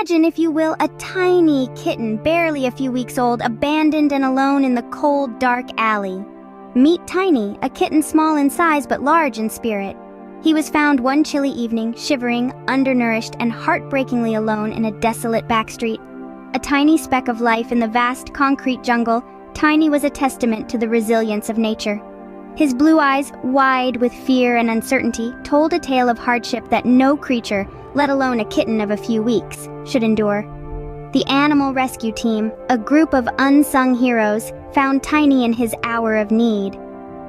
Imagine, if you will, a tiny kitten, barely a few weeks old, abandoned and alone in the cold, dark alley. Meet Tiny, a kitten small in size but large in spirit. He was found one chilly evening, shivering, undernourished, and heartbreakingly alone in a desolate back street. A tiny speck of life in the vast concrete jungle, Tiny was a testament to the resilience of nature. His blue eyes, wide with fear and uncertainty, told a tale of hardship that no creature, let alone a kitten of a few weeks, should endure. The animal rescue team, a group of unsung heroes, found Tiny in his hour of need.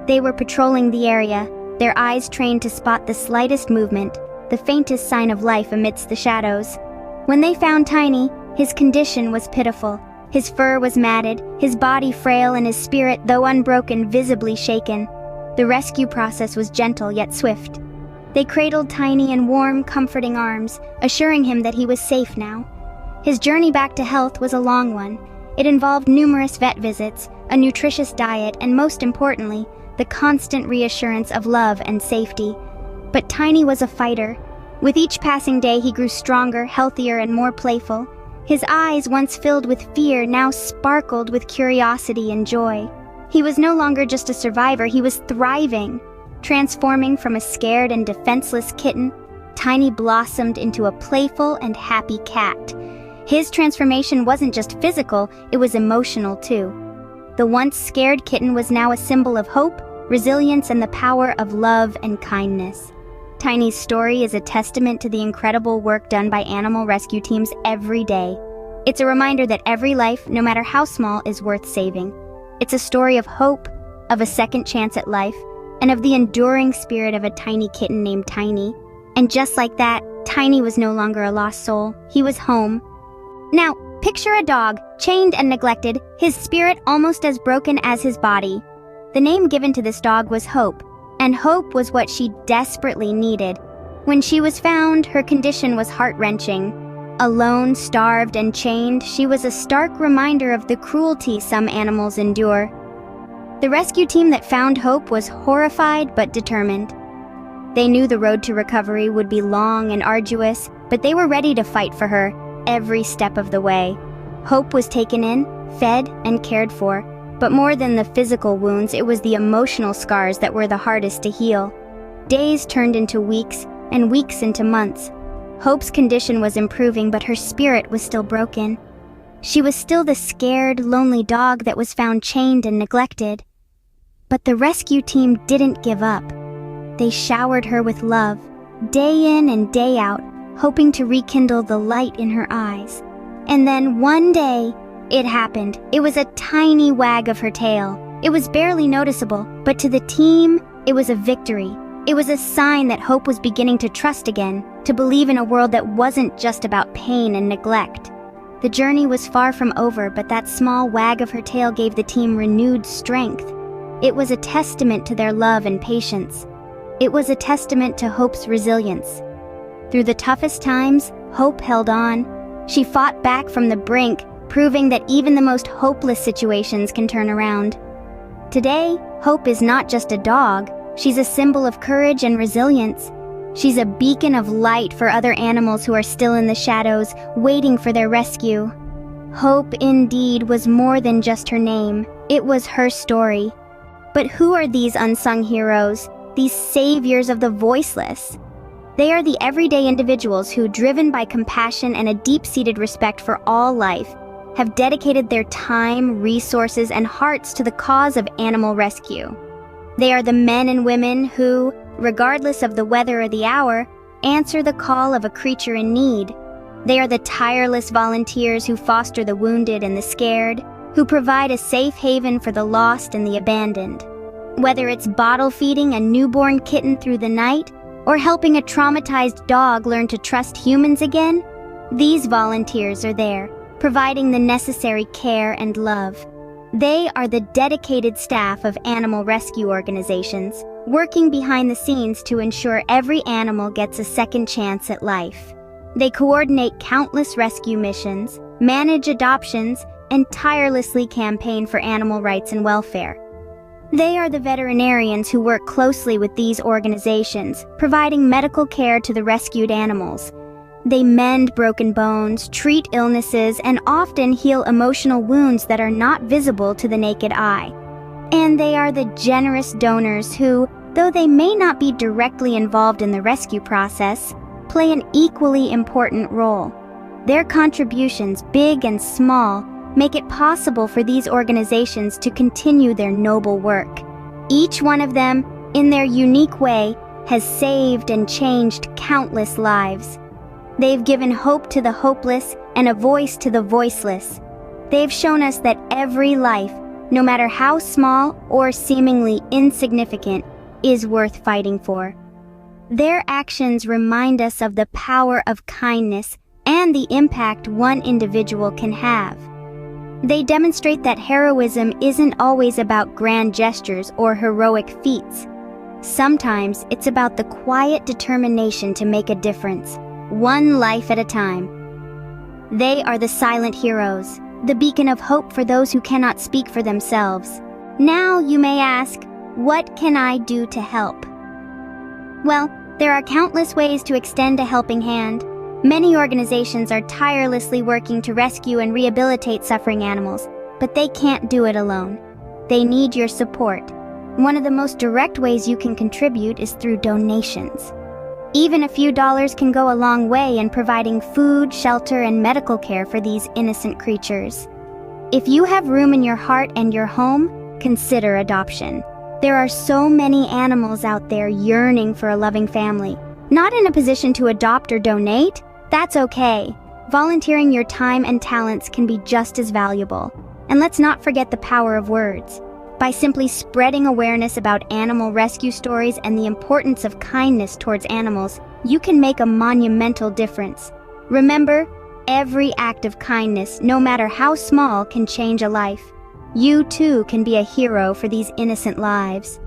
They were patrolling the area, their eyes trained to spot the slightest movement, the faintest sign of life amidst the shadows. When they found Tiny, his condition was pitiful. His fur was matted, his body frail, and his spirit, though unbroken, visibly shaken. The rescue process was gentle yet swift. They cradled Tiny in warm, comforting arms, assuring him that he was safe now. His journey back to health was a long one. It involved numerous vet visits, a nutritious diet, and most importantly, the constant reassurance of love and safety. But Tiny was a fighter. With each passing day, he grew stronger, healthier, and more playful. His eyes, once filled with fear, now sparkled with curiosity and joy. He was no longer just a survivor, he was thriving. Transforming from a scared and defenseless kitten, Tiny blossomed into a playful and happy cat. His transformation wasn't just physical, it was emotional too. The once scared kitten was now a symbol of hope, resilience, and the power of love and kindness. Tiny's story is a testament to the incredible work done by animal rescue teams every day. It's a reminder that every life, no matter how small, is worth saving. It's a story of hope, of a second chance at life, and of the enduring spirit of a tiny kitten named Tiny. And just like that, Tiny was no longer a lost soul. He was home. Now, picture a dog, chained and neglected, his spirit almost as broken as his body. The name given to this dog was Hope. And hope was what she desperately needed. When she was found, her condition was heart-wrenching. Alone, starved, and chained, she was a stark reminder of the cruelty some animals endure. The rescue team that found Hope was horrified but determined. They knew the road to recovery would be long and arduous, but they were ready to fight for her every step of the way. Hope was taken in, fed, and cared for. But more than the physical wounds, it was the emotional scars that were the hardest to heal. Days turned into weeks, and weeks into months. Hope's condition was improving, but her spirit was still broken. She was still the scared, lonely dog that was found chained and neglected. But the rescue team didn't give up. They showered her with love, day in and day out, hoping to rekindle the light in her eyes. And then one day, it happened. It was a tiny wag of her tail. It was barely noticeable, but to the team, it was a victory. It was a sign that Hope was beginning to trust again, to believe in a world that wasn't just about pain and neglect. The journey was far from over, but that small wag of her tail gave the team renewed strength. It was a testament to their love and patience. It was a testament to Hope's resilience. Through the toughest times, Hope held on. She fought back from the brink, proving that even the most hopeless situations can turn around. Today, Hope is not just a dog, she's a symbol of courage and resilience. She's a beacon of light for other animals who are still in the shadows, waiting for their rescue. Hope, indeed, was more than just her name. It was her story. But who are these unsung heroes, these saviors of the voiceless? They are the everyday individuals who, driven by compassion and a deep-seated respect for all life, have dedicated their time, resources, and hearts to the cause of animal rescue. They are the men and women who, regardless of the weather or the hour, answer the call of a creature in need. They are the tireless volunteers who foster the wounded and the scared, who provide a safe haven for the lost and the abandoned. Whether it's bottle feeding a newborn kitten through the night, or helping a traumatized dog learn to trust humans again, these volunteers are there, providing the necessary care and love. They are the dedicated staff of animal rescue organizations, working behind the scenes to ensure every animal gets a second chance at life. They coordinate countless rescue missions, manage adoptions, and tirelessly campaign for animal rights and welfare. They are the veterinarians who work closely with these organizations, providing medical care to the rescued animals. They mend broken bones, treat illnesses, and often heal emotional wounds that are not visible to the naked eye. And they are the generous donors who, though they may not be directly involved in the rescue process, play an equally important role. Their contributions, big and small, make it possible for these organizations to continue their noble work. Each one of them, in their unique way, has saved and changed countless lives. They've given hope to the hopeless and a voice to the voiceless. They've shown us that every life, no matter how small or seemingly insignificant, is worth fighting for. Their actions remind us of the power of kindness and the impact one individual can have. They demonstrate that heroism isn't always about grand gestures or heroic feats. Sometimes it's about the quiet determination to make a difference, one life at a time. They are the silent heroes, the beacon of hope for those who cannot speak for themselves. Now you may ask, what can I do to help? Well, there are countless ways to extend a helping hand. Many organizations are tirelessly working to rescue and rehabilitate suffering animals, but they can't do it alone. They need your support. One of the most direct ways you can contribute is through donations. Even a few dollars can go a long way in providing food, shelter, and medical care for these innocent creatures. If you have room in your heart and your home, consider adoption. There are so many animals out there yearning for a loving family. Not in a position to adopt or donate? That's okay. Volunteering your time and talents can be just as valuable. And let's not forget the power of words. By simply spreading awareness about animal rescue stories and the importance of kindness towards animals, you can make a monumental difference. Remember, every act of kindness, no matter how small, can change a life. You too can be a hero for these innocent lives.